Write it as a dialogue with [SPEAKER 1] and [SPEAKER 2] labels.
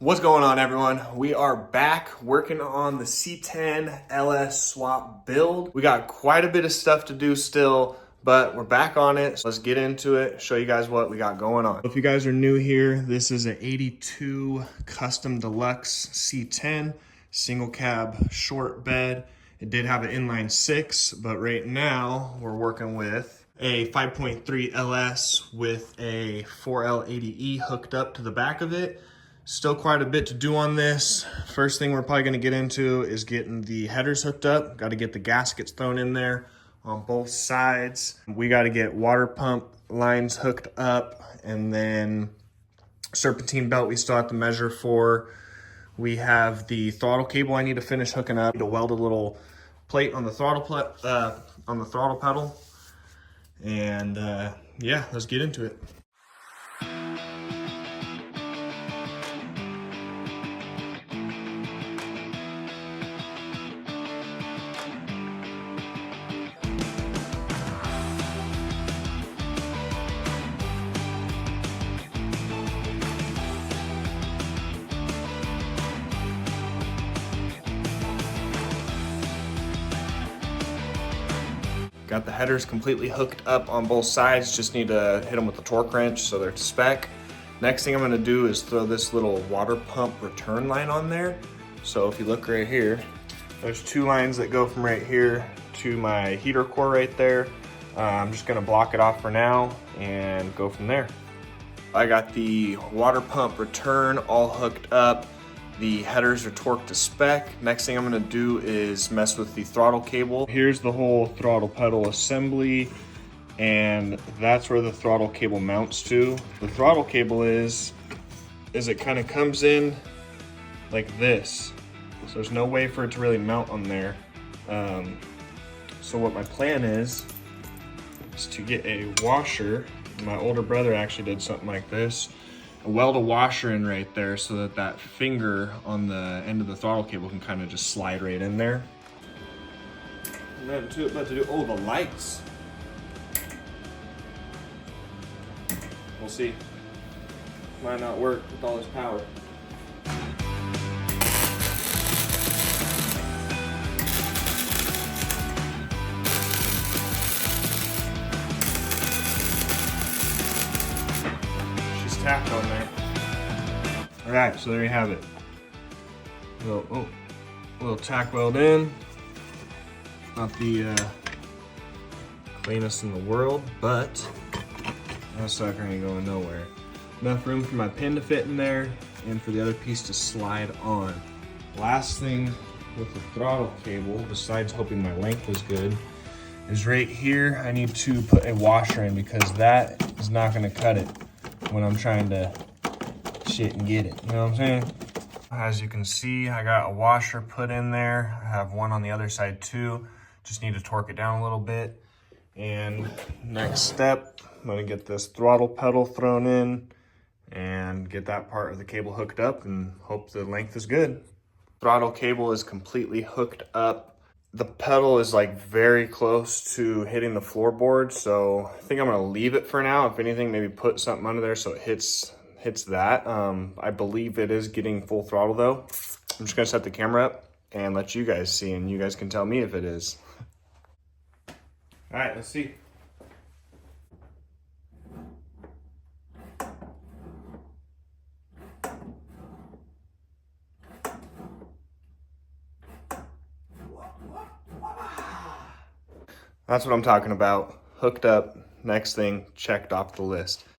[SPEAKER 1] What's going on, everyone? We are back working on the C10 LS swap build. We got quite a bit of stuff to do still, but we're back on it. So let's get into it, show you guys what we got going on. If you guys are new here, this is an 82 custom deluxe C10 single cab short bed. It did have an inline 6, but right now we're working with a 5.3 LS with a 4L80E hooked up to the back of it. Still quite a bit to do on this. First thing we're probably gonna get into is getting the headers hooked up. Got to get the gaskets thrown in there on both sides. We got to get water pump lines hooked up, and then serpentine belt we still have to measure for. We have the throttle cable I need to finish hooking up. To weld a little plate on the throttle pedal. And yeah, let's get into it. Got the headers completely hooked up on both sides. Just need to hit them with the torque wrench so they're to spec. Next thing I'm gonna do is throw this little water pump return line on there. So if you look right here, there's two lines that go from right here to my heater core right there. I'm just gonna block it off for now and go from there. I got the water pump return all hooked up. The headers are torqued to spec. Next thing I'm gonna do is mess with the throttle cable. Here's the whole throttle pedal assembly, and that's where the throttle cable mounts to. The throttle cable is it kind of comes in like this. So there's no way for it to really mount on there. So what my plan is to get a washer. My older brother actually did something like this. Weld a washer in right there so that that finger on the end of the throttle cable can kind of just slide right in there. Nothing to it but to do, oh, the lights. We'll see. Might not work with all this power. Tacked on there. All right, so there you have it. Little tack weld in. Not the cleanest in the world, but that sucker ain't going nowhere. Enough room for my pin to fit in there and for the other piece to slide on. Last thing with the throttle cable, besides hoping my length is good, is right here. I need to put a washer in because that is not going to cut it when I'm trying to shit and get it, you know what I'm saying? As you can see, I got a washer put in there. I have one on the other side too. Just need to torque it down a little bit. And next step, I'm gonna get this throttle pedal thrown in and get that part of the cable hooked up and hope the length is good. Throttle cable is completely hooked up. The pedal is like very close to hitting the floorboard, so I think I'm gonna leave it for now. If anything, maybe put something under there so it hits that. I believe it is getting full throttle though. I'm just gonna set the camera up and let you guys see, and you guys can tell me if it is. All right, let's see. That's what I'm talking about. Hooked up, next thing checked off the list.